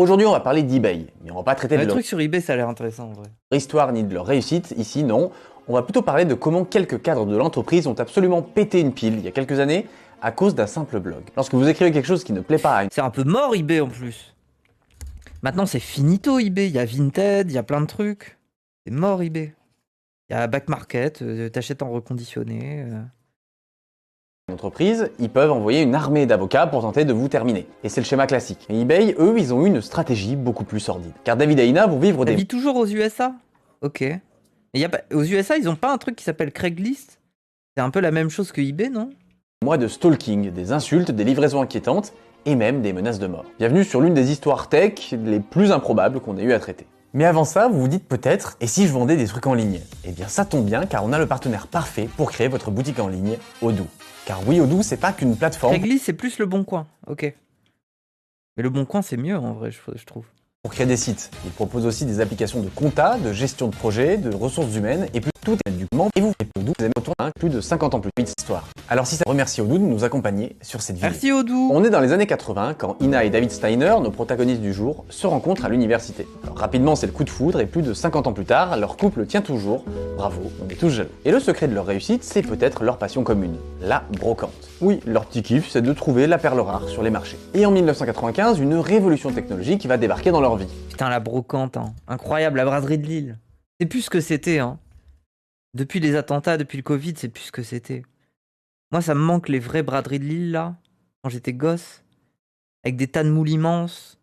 Aujourd'hui, on va parler d'eBay, mais on va pas traiter de Le leur truc sur eBay, ça a l'air intéressant en vrai. histoire ni de leur réussite. Ici, non. On va plutôt parler de comment quelques cadres de l'entreprise ont absolument pété une pile il y a quelques années à cause d'un simple blog. Lorsque vous écrivez quelque chose qui ne plaît pas à une C'est un peu mort eBay en plus. Maintenant c'est finito eBay, il y a Vinted, il y a plein de trucs. C'est mort eBay. Il y a Back Market, t'achètes en reconditionné. entreprise, ils peuvent envoyer une armée d'avocats pour tenter de vous terminer. Et c'est le schéma classique. Mais eBay, eux, ils ont eu une stratégie beaucoup plus sordide. Car David et Ina vont vivre T'as des vis toujours aux USA? Ok. Et aux USA, ils ont pas un truc qui s'appelle Craigslist? C'est un peu la même chose que eBay, non? mois de stalking, des insultes, des livraisons inquiétantes et même des menaces de mort. Bienvenue sur l'une des histoires tech les plus improbables qu'on ait eu à traiter. Mais avant ça, vous vous dites peut-être, et si je vendais des trucs en ligne? Eh bien ça tombe bien car on a le partenaire parfait pour créer votre boutique en ligne, Odoo. Car oui, Odoo, c'est pas qu'une plateforme Craigslist, c'est plus le Bon Coin. Ok. Mais le Bon Coin, c'est mieux en vrai, je trouve. pour créer des sites. Il propose aussi des applications de compta, de gestion de projet, de ressources humaines et plus tout est du comment. Et vous, Odoo, vous avez autour d'un plus de 50 ans plus d'histoire. Alors si ça remercie Odoo de nous accompagner sur cette vidéo. Merci Odoo. On est dans les années 80 quand Ina et David Steiner, nos protagonistes du jour, se rencontrent à l'université. Alors rapidement c'est le coup de foudre et plus de 50 ans plus tard, leur couple tient toujours. Bravo, on est tous jaloux. Et le secret de leur réussite, c'est peut-être leur passion commune, la brocante. Oui, leur petit kiff, c'est de trouver la perle rare sur les marchés. Et en 1995, une révolution technologique va débarquer dans leur vie. Putain, la brocante, hein. Incroyable, la braderie de Lille. C'est plus ce que c'était, hein. Depuis les attentats, depuis le Covid, c'est plus ce que c'était. Moi, ça me manque les vraies braderies de Lille, là, quand j'étais gosse, avec des tas de moules immenses.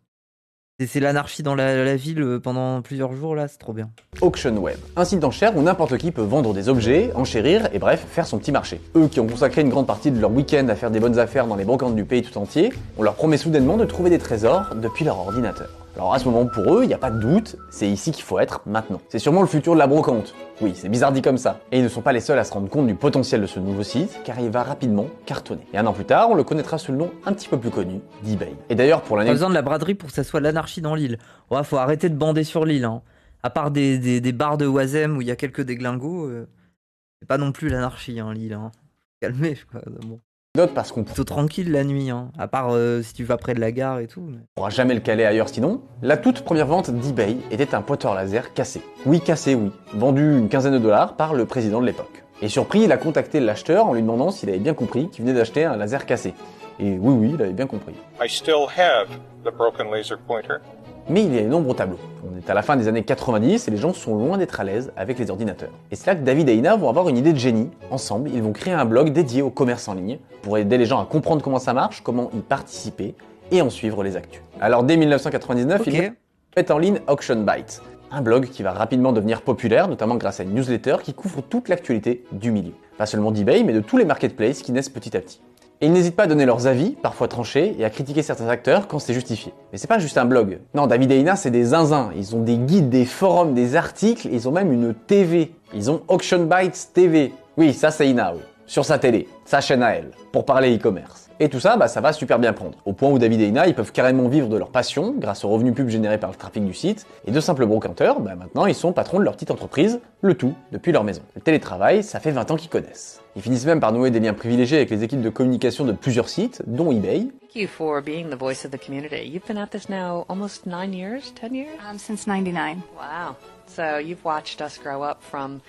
C'est l'anarchie dans la ville pendant plusieurs jours, là, c'est trop bien. Auction Web, un site d'enchères où n'importe qui peut vendre des objets, enchérir et bref, faire son petit marché. Eux qui ont consacré une grande partie de leur week-end à faire des bonnes affaires dans les brocantes du pays tout entier, on leur promet soudainement de trouver des trésors depuis leur ordinateur. Alors à ce moment, pour eux, il n'y a pas de doute, c'est ici qu'il faut être maintenant. C'est sûrement le futur de la brocante. Oui, c'est bizarre dit comme ça. Et ils ne sont pas les seuls à se rendre compte du potentiel de ce nouveau site, car il va rapidement cartonner. Et un an plus tard, on le connaîtra sous le nom un petit peu plus connu d'eBay. Et d'ailleurs, pour Pas l'année... besoin de la braderie pour que ça soit l'anarchie dans l'île. Ouais, faut arrêter de bander sur l'île, hein. À part des bars de Oisem où il y a quelques déglingos, c'est pas non plus l'anarchie, hein, l'île, hein. Calmez, quoi. Bon. parce qu'on Plutôt tranquille la nuit, hein. À part si tu vas près de la gare et tout. Mais... pourra jamais le caler ailleurs sinon, la toute première vente d'eBay était un pointeur laser cassé. Oui, cassé, oui. Vendu une quinzaine de dollars par le président de l'époque. Et surpris, il a contacté l'acheteur en lui demandant s'il avait bien compris qu'il venait d'acheter un laser cassé. Et oui, il avait bien compris. I still have the broken laser pointer. Mais il y a une ombre au tableau. On est à la fin des années 90 et les gens sont loin d'être à l'aise avec les ordinateurs. Et c'est là que David et Ina vont avoir une idée de génie. Ensemble, ils vont créer un blog dédié au commerce en ligne pour aider les gens à comprendre comment ça marche, comment y participer et en suivre les actus. Alors dès 1999, ils mettent en ligne Auction Byte, un blog qui va rapidement devenir populaire, notamment grâce à une newsletter qui couvre toute l'actualité du milieu. Pas seulement d'eBay, mais de tous les marketplaces qui naissent petit à petit. Et ils n'hésitent pas à donner leurs avis, parfois tranchés, et à critiquer certains acteurs quand c'est justifié. Mais c'est pas juste un blog. Non, David et Ina, c'est des zinzins. Ils ont des guides, des forums, des articles, ils ont même une TV. Ils ont Auction Bytes TV. Oui, ça c'est Ina, oui. Sur sa télé, sa chaîne à elle, pour parler e-commerce. Et tout ça, ça va super bien prendre. Au point où David et Ina, ils peuvent carrément vivre de leur passion, grâce aux revenus pubs générés par le trafic du site, et de simples brocanteurs, maintenant ils sont patrons de leur petite entreprise, le tout depuis leur maison. Le télétravail, ça fait 20 ans qu'ils connaissent. Ils finissent même par nouer des liens privilégiés avec les équipes de communication de plusieurs sites, dont eBay. Thank you for being the voice of the community. You've been at this now almost 9 years, 10 years? Since 99. Wow. So you've watched us grow up from,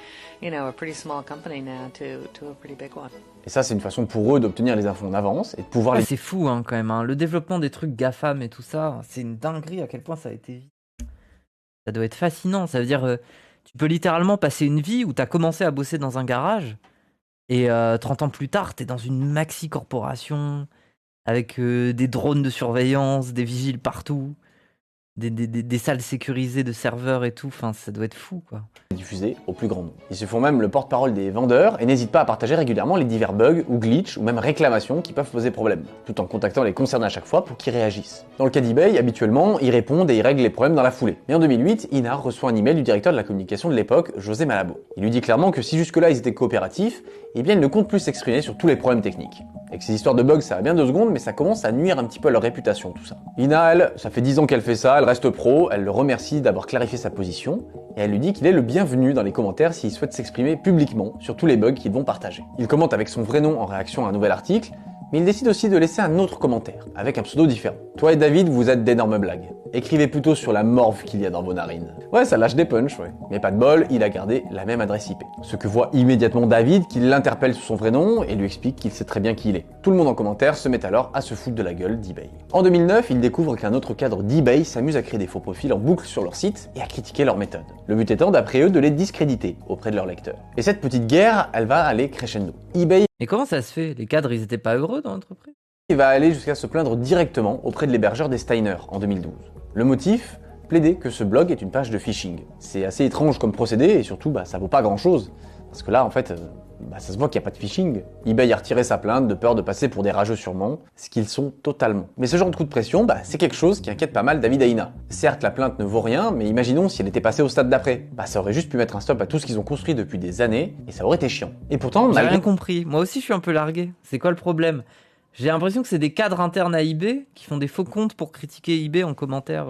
a pretty small company now to a pretty big one. Et ça, c'est une façon pour eux d'obtenir les infos en avance et de pouvoir les... C'est fou, hein, quand même, hein. Le développement des trucs GAFAM et tout ça, c'est une dinguerie à quel point ça a été vite. Ça doit être fascinant. Ça veut dire, tu peux littéralement passer une vie où t'as commencé à bosser dans un garage et 30 ans plus tard, t'es dans une maxi corporation avec des drones de surveillance, des vigiles partout, des salles sécurisées de serveurs et tout. Enfin, ça doit être fou, quoi. diffusés au plus grand nombre. Ils se font même le porte-parole des vendeurs et n'hésitent pas à partager régulièrement les divers bugs ou glitches ou même réclamations qui peuvent poser problème, tout en contactant les concernés à chaque fois pour qu'ils réagissent. Dans le cas d'eBay, habituellement, ils répondent et ils règlent les problèmes dans la foulée. Mais en 2008, Ina reçoit un email du directeur de la communication de l'époque, José Malabo. Il lui dit clairement que si jusque-là ils étaient coopératifs, eh bien ils ne comptent plus s'exprimer sur tous les problèmes techniques. Avec ces histoires de bugs, ça va bien 2 secondes, mais ça commence à nuire un petit peu à leur réputation, tout ça. Ina, elle, ça fait 10 ans qu'elle fait ça, elle reste pro, elle le remercie d'avoir clarifié sa position, et elle lui dit qu'il est le bienvenu dans les commentaires s'il souhaite s'exprimer publiquement sur tous les bugs qu'ils vont partager. Il commente avec son vrai nom en réaction à un nouvel article, mais il décide aussi de laisser un autre commentaire, avec un pseudo différent. Toi et David, vous êtes d'énormes blagues. Écrivez plutôt sur la morve qu'il y a dans vos narines. Ouais, ça lâche des punchs, ouais. Mais pas de bol, il a gardé la même adresse IP. Ce que voit immédiatement David, qui l'interpelle sous son vrai nom et lui explique qu'il sait très bien qui il est. Tout le monde en commentaire se met alors à se foutre de la gueule d'eBay. En 2009, il découvre qu'un autre cadre d'eBay s'amuse à créer des faux profils en boucle sur leur site et à critiquer leur méthode. Le but étant, d'après eux, de les discréditer auprès de leurs lecteurs. Et cette petite guerre, elle va aller crescendo. eBay Mais comment ça se fait? Les cadres, ils étaient pas heureux dans l'entreprise? va aller jusqu'à se plaindre directement auprès de l'hébergeur des Steiner en 2012. Le motif? Plaider que ce blog est une page de phishing. C'est assez étrange comme procédé et surtout ça vaut pas grand chose. Parce que là en fait, ça se voit qu'il n'y a pas de phishing. eBay a retiré sa plainte de peur de passer pour des rageux sûrement, ce qu'ils sont totalement. Mais ce genre de coup de pression, c'est quelque chose qui inquiète pas mal David Aina. Certes la plainte ne vaut rien, mais imaginons si elle était passée au stade d'après. Ça aurait juste pu mettre un stop à tout ce qu'ils ont construit depuis des années et ça aurait été chiant. Et pourtant, J'ai rien compris. Moi aussi je suis un peu largué. C'est quoi le problème? J'ai l'impression que c'est des cadres internes à eBay qui font des faux comptes pour critiquer eBay en commentaire.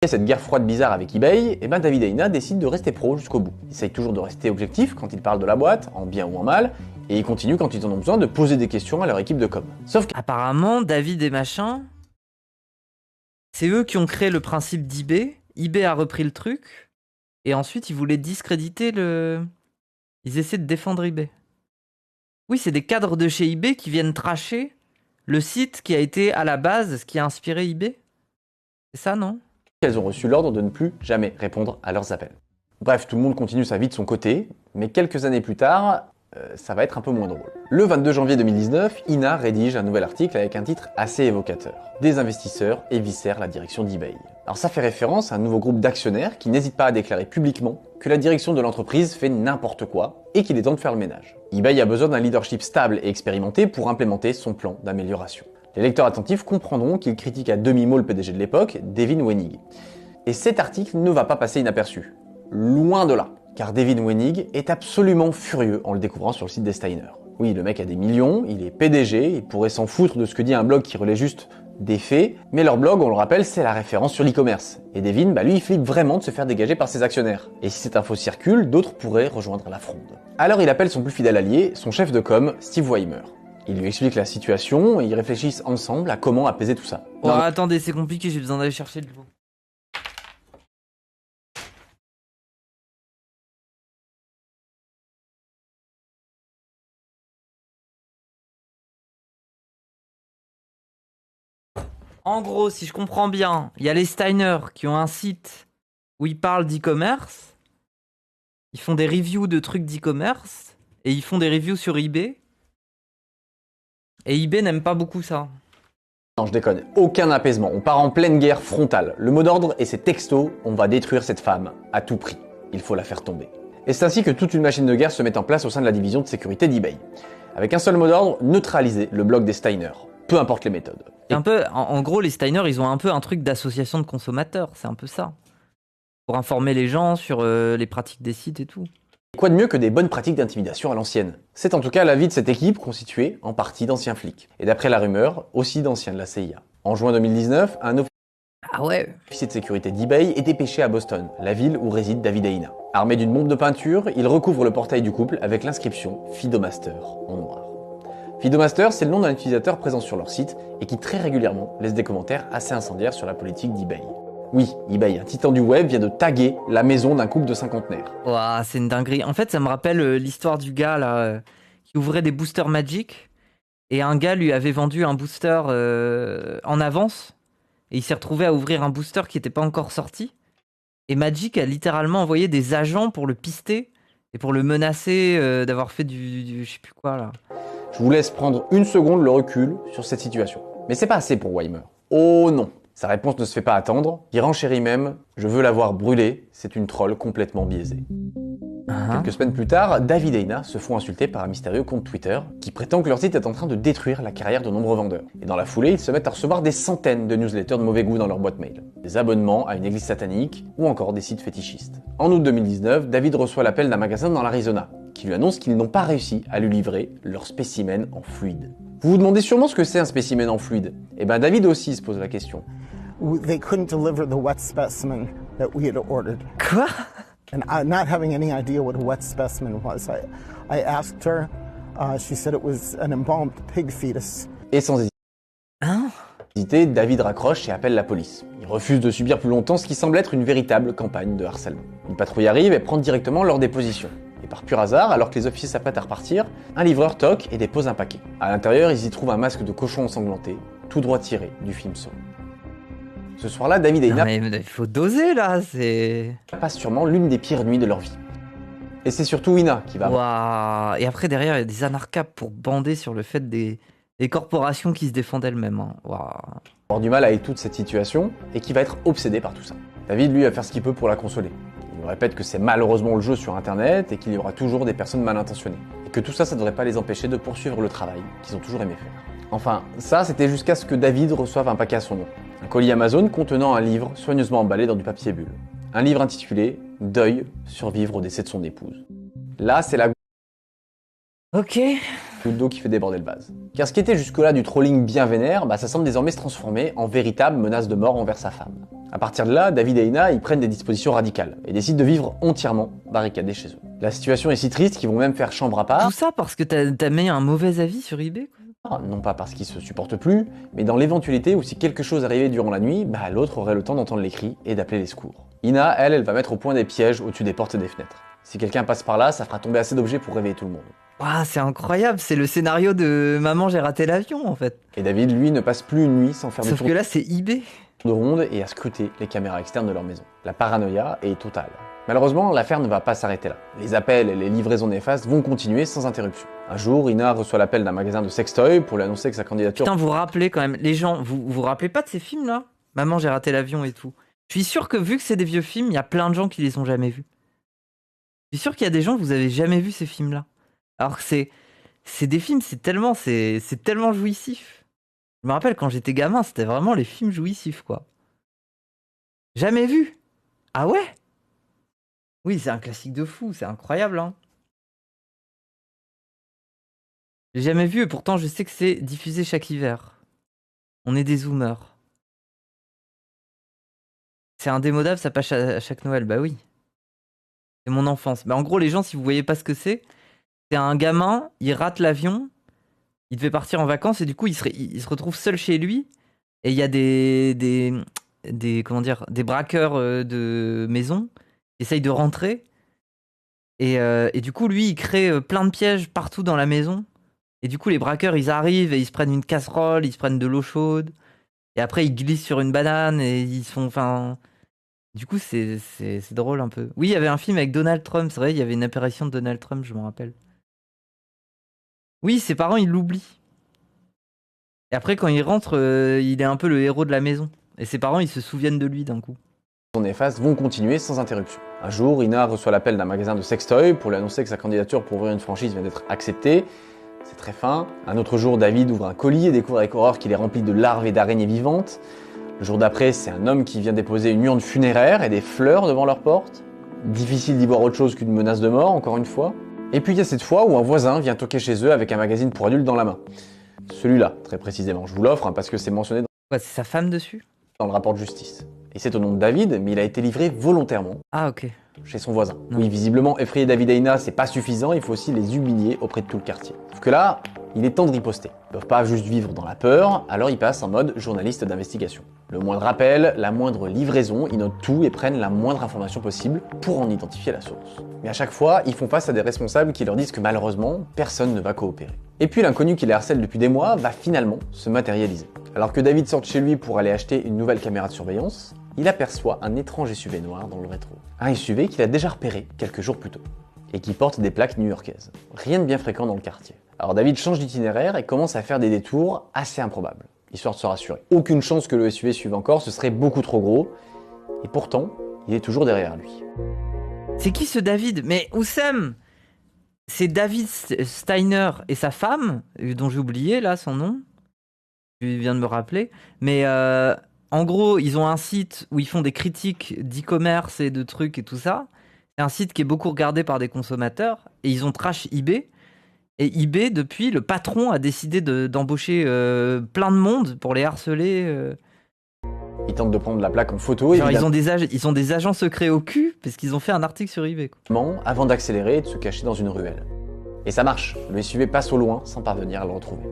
Cette guerre froide bizarre avec eBay, David Aina décide de rester pro jusqu'au bout. Il essaye toujours de rester objectif quand il parle de la boîte, en bien ou en mal, et il continue quand ils en ont besoin de poser des questions à leur équipe de com. Sauf Apparemment, David et machin, c'est eux qui ont créé le principe d'eBay. eBay a repris le truc, et ensuite ils voulaient discréditer le... Ils essaient de défendre eBay. Oui, c'est des cadres de chez eBay qui viennent tracher le site qui a été à la base ce qui a inspiré eBay. C'est ça, non? Elles ont reçu l'ordre de ne plus jamais répondre à leurs appels. Bref, tout le monde continue sa vie de son côté, mais quelques années plus tard, ça va être un peu moins drôle. Le 22 janvier 2019, Ina rédige un nouvel article avec un titre assez évocateur. Des investisseurs éviscèrent la direction d'eBay. Alors ça fait référence à un nouveau groupe d'actionnaires qui n'hésite pas à déclarer publiquement que la direction de l'entreprise fait n'importe quoi et qu'il est temps de faire le ménage. eBay a besoin d'un leadership stable et expérimenté pour implémenter son plan d'amélioration. Les lecteurs attentifs comprendront qu'il critique à demi-mot le PDG de l'époque, Devin Wenig. Et cet article ne va pas passer inaperçu. Loin de là. Car Devin Wenig est absolument furieux en le découvrant sur le site des Steiner. Oui, le mec a des millions, il est PDG, il pourrait s'en foutre de ce que dit un blog qui relaie juste des faits, mais leur blog, on le rappelle, c'est la référence sur l'e-commerce. Et Devin, lui, il flippe vraiment de se faire dégager par ses actionnaires. Et si cette info circule, d'autres pourraient rejoindre la fronde. Alors il appelle son plus fidèle allié, son chef de com, Steve Weimer. Il lui explique la situation et ils réfléchissent ensemble à comment apaiser tout ça. Oh, attendez, c'est compliqué, j'ai besoin d'aller chercher de l'eau. En gros, si je comprends bien, il y a les Steiner qui ont un site où ils parlent d'e-commerce, ils font des reviews de trucs d'e-commerce, et ils font des reviews sur eBay. Et eBay n'aime pas beaucoup ça. Non, je déconne. Aucun apaisement. On part en pleine guerre frontale. Le mot d'ordre et ses textos, on va détruire cette femme. À tout prix. Il faut la faire tomber. Et c'est ainsi que toute une machine de guerre se met en place au sein de la division de sécurité d'eBay. Avec un seul mot d'ordre, neutraliser le blog des Steiner. Peu importe les méthodes. Un peu, en gros, les Steiner, ils ont un peu un truc d'association de consommateurs. C'est un peu ça. Pour informer les gens sur les pratiques des sites et tout. Quoi de mieux que des bonnes pratiques d'intimidation à l'ancienne? C'est en tout cas l'avis de cette équipe constituée en partie d'anciens flics. Et d'après la rumeur, aussi d'anciens de la CIA. En juin 2019, un officier de sécurité d'eBay est dépêché à Boston, la ville où réside David Aina. Armé d'une bombe de peinture, il recouvre le portail du couple avec l'inscription Fidomaster en noir. Fidomaster, c'est le nom d'un utilisateur présent sur leur site et qui très régulièrement laisse des commentaires assez incendiaires sur la politique d'eBay. Oui, eBay, un titan du web, vient de taguer la maison d'un couple de cinquantenaires. Ouah, c'est une dinguerie. En fait, ça me rappelle l'histoire du gars là qui ouvrait des boosters Magic et un gars lui avait vendu un booster en avance et il s'est retrouvé à ouvrir un booster qui n'était pas encore sorti. Et Magic a littéralement envoyé des agents pour le pister et pour le menacer d'avoir fait du je sais plus quoi là. Je vous laisse prendre une seconde le recul sur cette situation. Mais c'est pas assez pour Weimer. Oh non! Sa réponse ne se fait pas attendre, il renchérit même « Je veux l'avoir brûlée, c'est une troll complètement biaisée ». Quelques semaines plus tard, David et Ina se font insulter par un mystérieux compte Twitter qui prétend que leur site est en train de détruire la carrière de nombreux vendeurs. Et dans la foulée, ils se mettent à recevoir des centaines de newsletters de mauvais goût dans leur boîte mail. Des abonnements à une église satanique ou encore des sites fétichistes. En août 2019, David reçoit l'appel d'un magasin dans l'Arizona qui lui annonce qu'ils n'ont pas réussi à lui livrer leur spécimen en fluide. Vous vous demandez sûrement ce que c'est un spécimen en fluide. Eh ben David aussi se pose la question. They couldn't deliver the wet specimen that we had ordered. Quoi? And not having any idea what a wet specimen was, I asked her. She said it was an embalmed pig fetus. Et sans hésiter, hésiter, David raccroche et appelle la police. Il refuse de subir plus longtemps ce qui semble être une véritable campagne de harcèlement. Une patrouille arrive et prend directement leur déposition. Et par pur hasard, alors que les officiers s'apprêtent à repartir, un livreur toque et dépose un paquet. À l'intérieur, ils y trouvent un masque de cochon ensanglanté, tout droit tiré du film Saw. Ce soir-là, David et Ina Mais il faut doser là, c'est... passent sûrement l'une des pires nuits de leur vie. Et c'est surtout Ina qui va Waouh. Et après, derrière, il y a des anarchas pour bander sur le fait des corporations qui se défendent elles-mêmes. Hein. Waouh. avoir du mal avec toute cette situation et qui va être obsédé par tout ça. David, lui, va faire ce qu'il peut pour la consoler. Il nous répète que c'est malheureusement le jeu sur Internet et qu'il y aura toujours des personnes mal intentionnées. Et que tout ça, ça ne devrait pas les empêcher de poursuivre le travail qu'ils ont toujours aimé faire. Enfin, ça, c'était jusqu'à ce que David reçoive un paquet à son nom. Un colis Amazon contenant un livre soigneusement emballé dans du papier bulle. Un livre intitulé « Deuil, survivre au décès de son épouse ». Là, c'est la Ok. goutte d'eau qui fait déborder le vase. Car ce qui était jusque-là du trolling bien vénère, ça semble désormais se transformer en véritable menace de mort envers sa femme. À partir de là, David et Ina, ils prennent des dispositions radicales et décident de vivre entièrement barricadés chez eux. La situation est si triste qu'ils vont même faire chambre à part. Tout ça parce que t'as mis un mauvais avis sur eBay, quoi. Non pas parce qu'ils se supportent plus, mais dans l'éventualité où si quelque chose arrivait durant la nuit, l'autre aurait le temps d'entendre les cris et d'appeler les secours. Ina, elle va mettre au point des pièges au-dessus des portes et des fenêtres. Si quelqu'un passe par là, ça fera tomber assez d'objets pour réveiller tout le monde. Waouh, c'est incroyable, c'est le scénario de Maman, j'ai raté l'avion en fait. Et David, lui, ne passe plus une nuit sans faire Sauf que là, c'est eBay. de ronde et à scruter les caméras externes de leur maison. La paranoïa est totale. Malheureusement, l'affaire ne va pas s'arrêter là. Les appels et les livraisons néfastes vont continuer sans interruption. Un jour, Ina reçoit l'appel d'un magasin de sextoy pour lui annoncer que sa candidature... Putain, vous vous rappelez quand même, les gens, vous rappelez pas de ces films là? Maman, j'ai raté l'avion et tout. Je suis sûr que vu que c'est des vieux films, il y a plein de gens qui les ont jamais vus. Je suis sûr qu'il y a des gens, vous avez jamais vu ces films là. Alors que c'est des films, c'est tellement jouissif. Je me rappelle quand j'étais gamin, c'était vraiment les films jouissifs quoi. Jamais vu. Ah ouais? Oui, c'est un classique de fou, c'est incroyable hein. J'ai jamais vu et pourtant je sais que c'est diffusé chaque hiver. On est des zoomers. C'est indémodable, ça passe à chaque Noël, bah oui. C'est mon enfance. En gros, les gens, si vous voyez pas ce que c'est un gamin, il rate l'avion, il devait partir en vacances et du coup, il se retrouve seul chez lui et il y a des braqueurs de maison qui essayent de rentrer et du coup, lui, il crée plein de pièges partout dans la maison et du coup, les braqueurs, ils arrivent et ils se prennent une casserole, ils se prennent de l'eau chaude et après, ils glissent sur une banane et ils se font... Enfin... Du coup, c'est drôle un peu. Oui, il y avait un film avec Donald Trump, c'est vrai, il y avait une apparition de Donald Trump, je me rappelle. Oui, ses parents, ils l'oublient. Et après, quand il rentre, il est un peu le héros de la maison. Et ses parents, ils se souviennent de lui d'un coup. Les néfastes vont continuer sans interruption. Un jour, Ina reçoit l'appel d'un magasin de sextoy pour lui annoncer que sa candidature pour ouvrir une franchise vient d'être acceptée. C'est très fin. Un autre jour, David ouvre un colis et découvre avec horreur qu'il est rempli de larves et d'araignées vivantes. Le jour d'après, c'est un homme qui vient déposer une urne funéraire et des fleurs devant leur porte. Difficile d'y voir autre chose qu'une menace de mort, encore une fois. Et puis il y a cette fois où un voisin vient toquer chez eux avec un magazine pour adultes dans la main. Celui-là, très précisément. Je vous l'offre parce que c'est mentionné Ouais, c'est sa femme dessus? dans le rapport de justice. Et c'est au nom de David, mais il a été livré volontairement Ah, ok. chez son voisin. Non. Oui, visiblement, effrayer David et Ina, c'est pas suffisant, il faut aussi les humilier auprès de tout le quartier. Sauf que là, il est temps de riposter. Ils peuvent pas juste vivre dans la peur, alors ils passent en mode journaliste d'investigation. Le moindre appel, la moindre livraison, ils notent tout et prennent la moindre information possible pour en identifier la source. Mais à chaque fois, ils font face à des responsables qui leur disent que malheureusement, personne ne va coopérer. Et puis l'inconnu qui les harcèle depuis des mois va finalement se matérialiser. Alors que David sort de chez lui pour aller acheter une nouvelle caméra de surveillance, il aperçoit un étrange SUV noir dans le rétro. Un SUV qu'il a déjà repéré quelques jours plus tôt, et qui porte des plaques new-yorkaises. Rien de bien fréquent dans le quartier. Alors David change d'itinéraire et commence à faire des détours assez improbables, histoire de se rassurer. Aucune chance que le SUV suive encore, ce serait beaucoup trop gros, et pourtant, il est toujours derrière lui. C'est qui ce David? Mais Oussem, c'est David Steiner et sa femme, dont j'ai oublié là son nom. Tu viens de me rappeler. Mais en gros, ils ont un site où ils font des critiques d'e-commerce et de trucs et tout ça. C'est un site qui est beaucoup regardé par des consommateurs. Et ils ont trash eBay. Et eBay, depuis, le patron a décidé d'embaucher plein de monde pour les harceler. Ils tentent de prendre la plaque en photo, Genre, évidemment, ils ont des agents secrets au cul parce qu'ils ont fait un article sur eBay, quoi. avant d'accélérer et de se cacher dans une ruelle. Et ça marche, le SUV passe au loin sans parvenir à le retrouver.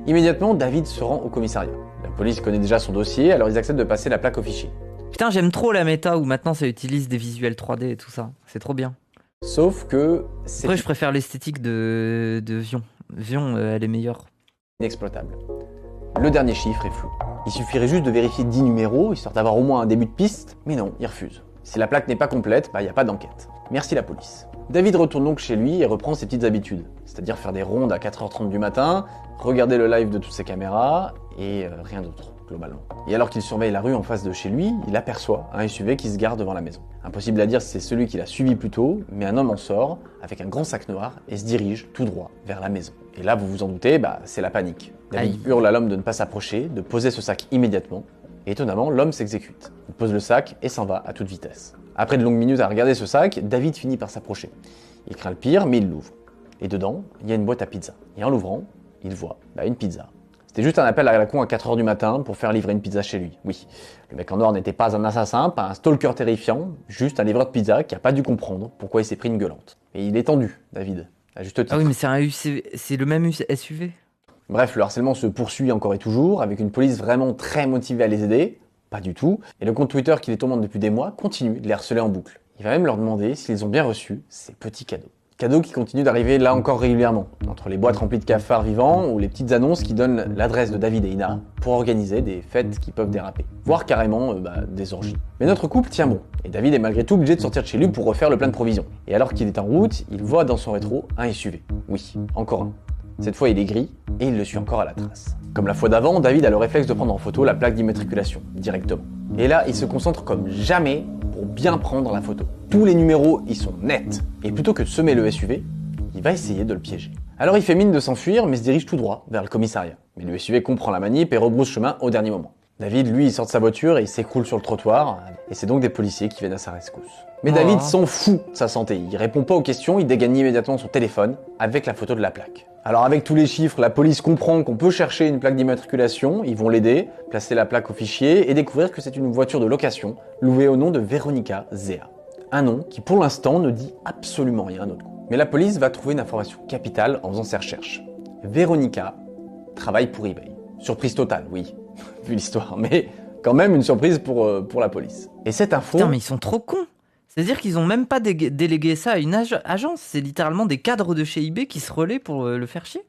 Immédiatement, David se rend au commissariat. La police connaît déjà son dossier, alors ils acceptent de passer la plaque au fichier. Putain, j'aime trop la méta où maintenant ça utilise des visuels 3D et tout ça. C'est trop bien. Sauf que c'est Après, je préfère l'esthétique de Vion. Vion, elle est meilleure. inexploitable. Le dernier chiffre est flou. Il suffirait juste de vérifier 10 numéros, histoire d'avoir au moins un début de piste, mais non, il refuse. Si la plaque n'est pas complète, il n'y a pas d'enquête. Merci la police. David retourne donc chez lui et reprend ses petites habitudes, c'est-à-dire faire des rondes à 4h30 du matin, regarder le live de toutes ses caméras et rien d'autre, globalement. Et alors qu'il surveille la rue en face de chez lui, il aperçoit un SUV qui se gare devant la maison. Impossible à dire si c'est celui qu'il a suivi plus tôt, mais un homme en sort avec un grand sac noir et se dirige tout droit vers la maison. Et là, vous vous en doutez, c'est la panique. David hurle à l'homme de ne pas s'approcher, de poser ce sac immédiatement. Et étonnamment, l'homme s'exécute. Il pose le sac et s'en va à toute vitesse. Après de longues minutes à regarder ce sac, David finit par s'approcher. Il craint le pire, mais il l'ouvre. Et dedans, il y a une boîte à pizza. Et en l'ouvrant, il voit une pizza. C'était juste un appel à la con à 4h du matin pour faire livrer une pizza chez lui. Oui, le mec en noir n'était pas un assassin, pas un stalker terrifiant, juste un livreur de pizza qui n'a pas dû comprendre pourquoi il s'est pris une gueulante. Et il est tendu, David, à juste titre. Ah oui, mais c'est le même SUV. Bref, le harcèlement se poursuit encore et toujours, avec une police vraiment très motivée à les aider. Pas du tout. Et le compte Twitter qui les tourmente depuis des mois continue de les harceler en boucle. Il va même leur demander s'ils ont bien reçu ces petits cadeaux. Cadeaux qui continuent d'arriver là encore régulièrement, entre les boîtes remplies de cafards vivants ou les petites annonces qui donnent l'adresse de David et Ina pour organiser des fêtes qui peuvent déraper, voire carrément des orgies. Mais notre couple tient bon, et David est malgré tout obligé de sortir de chez lui pour refaire le plein de provisions. Et alors qu'il est en route, il voit dans son rétro un SUV. Oui, encore un. Cette fois, il est gris et il le suit encore à la trace. Comme la fois d'avant, David a le réflexe de prendre en photo la plaque d'immatriculation, directement. Et là, il se concentre comme jamais pour bien prendre la photo. Tous les numéros, ils sont nets. Et plutôt que de semer le SUV, il va essayer de le piéger. Alors il fait mine de s'enfuir, mais se dirige tout droit vers le commissariat. Mais le SUV comprend la manip et rebrousse chemin au dernier moment. David, lui, il sort de sa voiture et il s'écroule sur le trottoir, et c'est donc des policiers qui viennent à sa rescousse. Mais David s'en fout de sa santé, il répond pas aux questions, il dégaine immédiatement son téléphone avec la photo de la plaque. Alors avec tous les chiffres, la police comprend qu'on peut chercher une plaque d'immatriculation, ils vont l'aider, placer la plaque au fichier et découvrir que c'est une voiture de location louée au nom de Veronica Zea. Un nom qui pour l'instant ne dit absolument rien à notre coup. Mais la police va trouver une information capitale en faisant ses recherches. Veronica travaille pour eBay. Surprise totale, oui, vu l'histoire, mais quand même une surprise pour la police. Et cette info... Putain, mais ils sont trop cons. C'est-à-dire qu'ils ont même pas délégué ça à une agence. C'est littéralement des cadres de chez eBay qui se relaient pour le faire chier.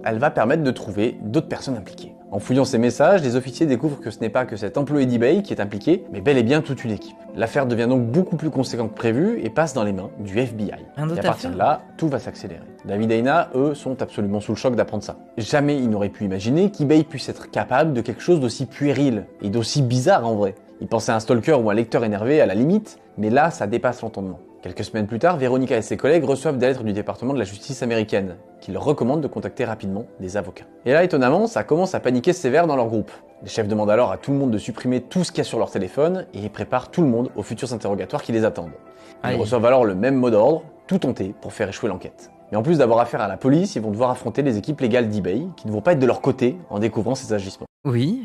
Elle va permettre de trouver d'autres personnes impliquées. En fouillant ces messages, les officiers découvrent que ce n'est pas que cet employé d'eBay qui est impliqué, mais bel et bien toute une équipe. L'affaire devient donc beaucoup plus conséquente que prévu et passe dans les mains du FBI. Et à partir de là, tout va s'accélérer. David et Ina, eux, sont absolument sous le choc d'apprendre ça. Jamais ils n'auraient pu imaginer qu'eBay puisse être capable de quelque chose d'aussi puéril et d'aussi bizarre en vrai. Ils pensaient à un stalker ou un lecteur énervé à la limite, mais là, ça dépasse l'entendement. Quelques semaines plus tard, Veronica et ses collègues reçoivent des lettres du département de la justice américaine, qui leur recommandent de contacter rapidement des avocats. Et là, étonnamment, ça commence à paniquer sévère dans leur groupe. Les chefs demandent alors à tout le monde de supprimer tout ce qu'il y a sur leur téléphone et ils préparent tout le monde aux futurs interrogatoires qui les attendent. Ils reçoivent alors le même mot d'ordre, tout tenter pour faire échouer l'enquête. Mais en plus d'avoir affaire à la police, ils vont devoir affronter les équipes légales d'eBay, qui ne vont pas être de leur côté en découvrant ces agissements. Oui.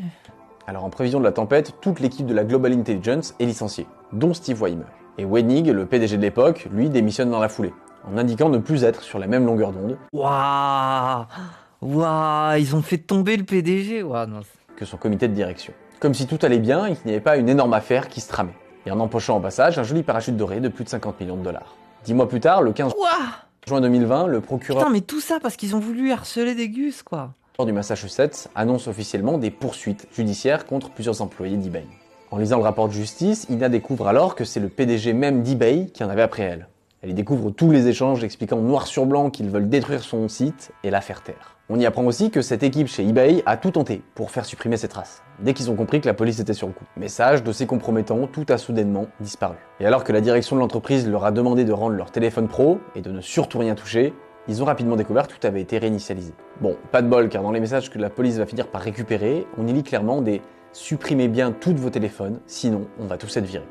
Alors en prévision de la tempête, toute l'équipe de la Global Intelligence est licenciée, dont Steve Weimer. Et Wenig, le PDG de l'époque, lui démissionne dans la foulée, en indiquant ne plus être sur la même longueur d'onde Waouh, ils ont fait tomber le PDG. Waouh, non. Que son comité de direction. Comme si tout allait bien et qu'il n'y avait pas une énorme affaire qui se tramait. Et en empochant au passage un joli parachute doré de plus de 50 millions de dollars. 10 mois plus tard, le 15 juin 2020, le procureur... Putain, mais tout ça parce qu'ils ont voulu harceler des gus, quoi. Du Massachusetts annonce officiellement des poursuites judiciaires contre plusieurs employés d'eBay. En lisant le rapport de justice, Ina découvre alors que c'est le PDG même d'eBay qui en avait après elle. Elle y découvre tous les échanges expliquant noir sur blanc qu'ils veulent détruire son site et la faire taire. On y apprend aussi que cette équipe chez eBay a tout tenté pour faire supprimer ses traces, dès qu'ils ont compris que la police était sur le coup. Message, dossier compromettant, tout a soudainement disparu. Et alors que la direction de l'entreprise leur a demandé de rendre leur téléphone pro et de ne surtout rien toucher, ils ont rapidement découvert que tout avait été réinitialisé. Bon, pas de bol, car dans les messages que la police va finir par récupérer, on y lit clairement des « supprimez bien tous vos téléphones, sinon on va tous être virés ».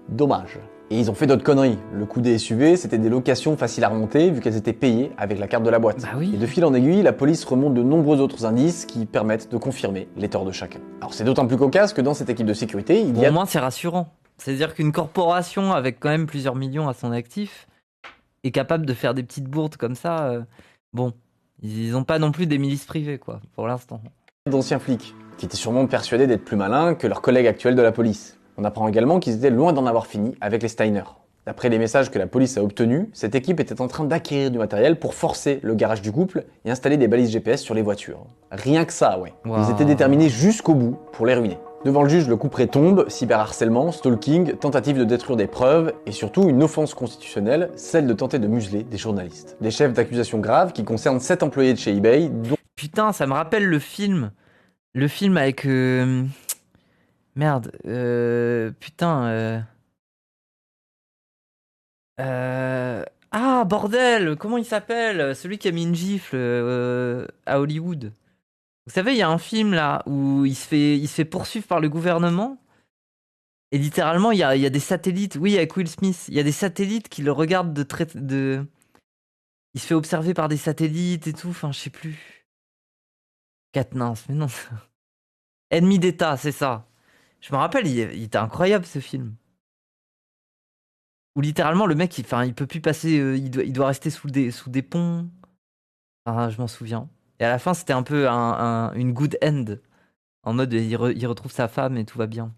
Dommage. Et ils ont fait d'autres conneries. Le coup des SUV, c'était des locations faciles à remonter, vu qu'elles étaient payées avec la carte de la boîte. Bah oui. Et de fil en aiguille, la police remonte de nombreux autres indices qui permettent de confirmer les torts de chacun. Alors c'est d'autant plus cocasse que dans cette équipe de sécurité, il y a... Au moins c'est rassurant. C'est-à-dire qu'une corporation avec quand même plusieurs millions à son actif... est capable de faire des petites bourdes comme ça, bon, ils n'ont pas non plus des milices privées, quoi, pour l'instant. D'anciens flics, qui étaient sûrement persuadés d'être plus malins que leurs collègues actuels de la police. On apprend également qu'ils étaient loin d'en avoir fini avec les Steiner. D'après les messages que la police a obtenus, cette équipe était en train d'acquérir du matériel pour forcer le garage du couple et installer des balises GPS sur les voitures. Rien que ça, ouais. Wow. Ils étaient déterminés jusqu'au bout pour les ruiner. Devant le juge, le couperet tombe, cyberharcèlement, stalking, tentative de détruire des preuves et surtout une offense constitutionnelle, celle de tenter de museler des journalistes. Des chefs d'accusation graves qui concernent 7 employés de chez eBay, dont... Putain, ça me rappelle le film. Le film avec... Merde. Putain... Ah, bordel! Comment il s'appelle? Celui qui a mis une gifle à Hollywood. Vous savez, il y a un film là où il se fait poursuivre par le gouvernement. Et littéralement, il y a des satellites. Oui, avec Will Smith. Il y a des satellites qui le regardent de... Il se fait observer par des satellites et tout. Enfin, je sais plus. Katniss, mais non. Ennemi d'État, c'est ça. Je me rappelle, il était incroyable ce film. Où littéralement le mec, il peut plus passer, il doit rester sous des ponts. Enfin, je m'en souviens. Et à la fin, c'était un peu une good end. En mode, il retrouve sa femme et tout va bien.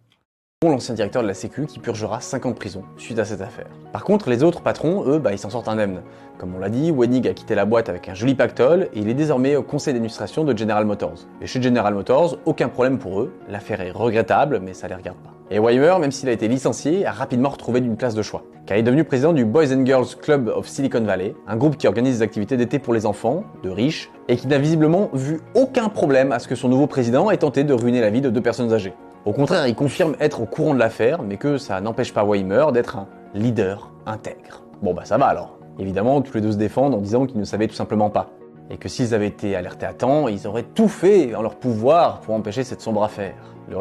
L'ancien directeur de la Sécu qui purgera 5 ans de prison suite à cette affaire. Par contre, les autres patrons, eux, ils s'en sortent indemnes. Comme on l'a dit, Wenig a quitté la boîte avec un joli pactole et il est désormais au conseil d'administration de General Motors. Et chez General Motors, aucun problème pour eux, l'affaire est regrettable, mais ça les regarde pas. Et Weimer, même s'il a été licencié, a rapidement retrouvé une place de choix, car il est devenu président du Boys and Girls Club of Silicon Valley, un groupe qui organise des activités d'été pour les enfants, de riches, et qui n'a visiblement vu aucun problème à ce que son nouveau président ait tenté de ruiner la vie de 2 personnes âgées. Au contraire, il confirme être au courant de l'affaire, mais que ça n'empêche pas Weimer d'être un leader intègre. Bon ça va alors. Évidemment, tous les deux se défendent en disant qu'ils ne savaient tout simplement pas. Et que s'ils avaient été alertés à temps, ils auraient tout fait en leur pouvoir pour empêcher cette sombre affaire.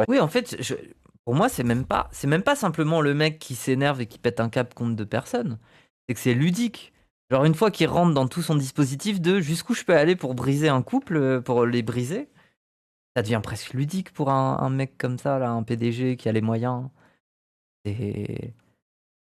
Oui, en fait, pour moi, c'est même pas simplement le mec qui s'énerve et qui pète un câble contre 2 personnes. C'est que c'est ludique. Genre, une fois qu'il rentre dans tout son dispositif de jusqu'où je peux aller pour briser un couple, pour les briser, ça devient presque ludique pour un mec comme ça, là, un PDG qui a les moyens. Et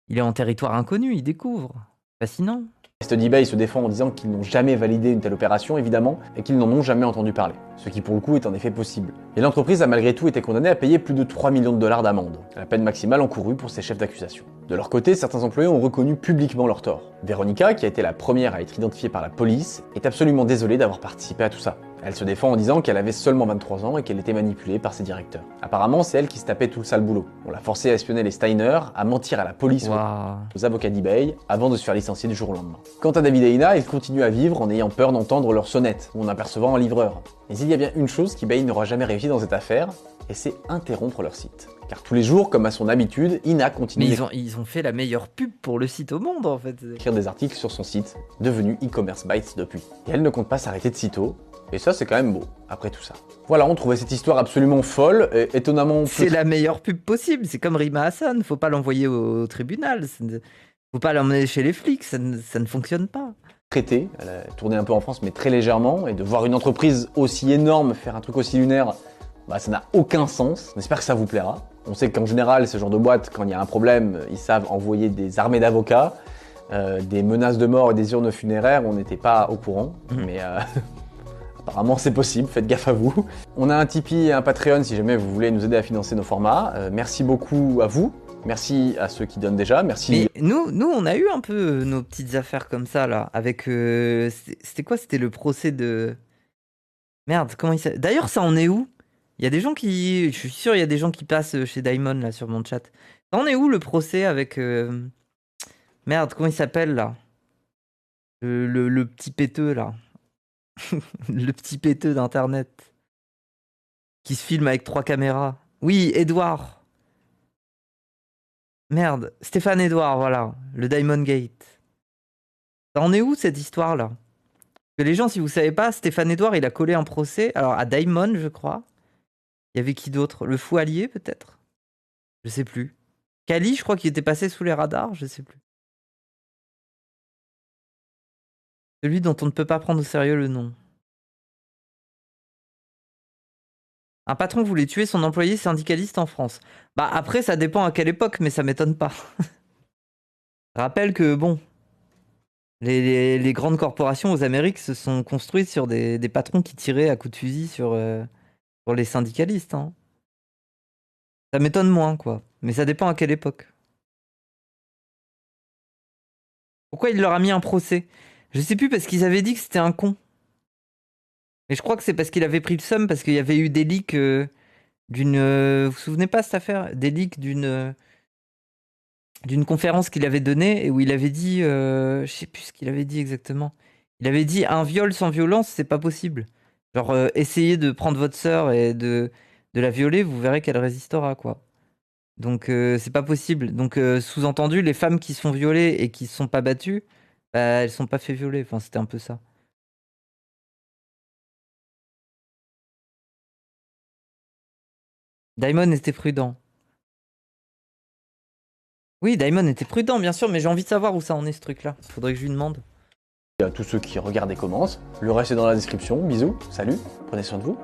il est en territoire inconnu, il découvre. Fascinant. eBay se défend en disant qu'ils n'ont jamais validé une telle opération, évidemment, et qu'ils n'en ont jamais entendu parler. Ce qui, pour le coup, est en effet possible. Et l'entreprise a malgré tout été condamnée à payer plus de 3 millions de dollars d'amende, la peine maximale encourue pour ses chefs d'accusation. De leur côté, certains employés ont reconnu publiquement leur tort. Veronica, qui a été la première à être identifiée par la police, est absolument désolée d'avoir participé à tout ça. Elle se défend en disant qu'elle avait seulement 23 ans et qu'elle était manipulée par ses directeurs. Apparemment, c'est elle qui se tapait tout le sale boulot. On l'a forcée à espionner les Steiner, à mentir à la police, aux avocats d'eBay, avant de se faire licencier du jour au lendemain. Quant à David et Ina, ils continuent à vivre en ayant peur d'entendre leur sonnette, ou en apercevant un livreur. Mais il y a bien une chose qu'eBay n'aura jamais réussi dans cette affaire, et c'est interrompre leur site. Car tous les jours, comme à son habitude, Ina continue ils ont fait la meilleure pub pour le site au monde, en fait. D'écrire des articles sur son site, devenu e-commerce bytes depuis. Et elle ne compte pas s'arrêter de sitôt. Et ça, c'est quand même beau, après tout ça. Voilà, on trouvait cette histoire absolument folle, et étonnamment... C'est la meilleure pub possible, c'est comme Rima Hassan, faut pas l'envoyer au tribunal, faut pas l'emmener chez les flics, ça ne fonctionne pas. Traité, elle a tourné un peu en France, mais très légèrement, et de voir une entreprise aussi énorme faire un truc aussi lunaire, ça n'a aucun sens. On espère que ça vous plaira. On sait qu'en général, ce genre de boîte, quand il y a un problème, ils savent envoyer des armées d'avocats, des menaces de mort et des urnes funéraires, on n'était pas au courant, mais... Apparemment c'est possible, faites gaffe à vous. On a un Tipeee et un Patreon si jamais vous voulez nous aider à financer nos formats. Merci beaucoup à vous, merci à ceux qui donnent déjà, merci... Mais nous on a eu un peu nos petites affaires comme ça là, avec... c'était quoi? C'était le procès de... Merde, comment il s'appelle? D'ailleurs ça en est où? Il y a des gens qui... Je suis sûr il y a des gens qui passent chez Daimon là sur mon chat. Ça en est où le procès avec... Merde, comment il s'appelle là? Le petit péteux là. Le petit péteux d'internet qui se filme avec 3 caméras. Oui, Edouard. Merde, Stéphane Edouard, voilà, le Diamond Gate. Ça en est où cette histoire là? Que les gens, si vous savez pas, Stéphane Edouard, il a collé un procès, alors à Diamond, je crois. Il y avait qui d'autre? Le fou allié peut-être? Je sais plus. Kali, je crois qu'il était passé sous les radars, je sais plus. Celui dont on ne peut pas prendre au sérieux le nom. Un patron voulait tuer son employé syndicaliste en France. Après, ça dépend à quelle époque, mais ça m'étonne pas. Rappelle que, bon, Les grandes corporations aux Amériques se sont construites sur des patrons qui tiraient à coups de fusil sur les syndicalistes. Hein. Ça m'étonne moins, quoi. Mais ça dépend à quelle époque. Pourquoi il leur a mis un procès? Je sais plus, parce qu'ils avaient dit que c'était un con. Mais je crois que c'est parce qu'il avait pris le seum, parce qu'il y avait eu des leaks d'une... vous vous souvenez pas de cette affaire? Des leaks d'une conférence qu'il avait donnée, et où il avait dit... je sais plus ce qu'il avait dit exactement. Il avait dit, un viol sans violence, c'est pas possible. Genre, essayez de prendre votre sœur et de la violer, vous verrez qu'elle résistera, quoi. Donc c'est pas possible. Donc sous-entendu, les femmes qui se font violer et qui se sont pas battues, bah, elles sont pas fait violer. Enfin, c'était un peu ça. Daimon était prudent. Oui, Daimon était prudent, bien sûr, mais j'ai envie de savoir où ça en est ce truc-là. Faudrait que je lui demande. À tous ceux qui regardent et commencent. Le reste est dans la description. Bisous, salut, prenez soin de vous.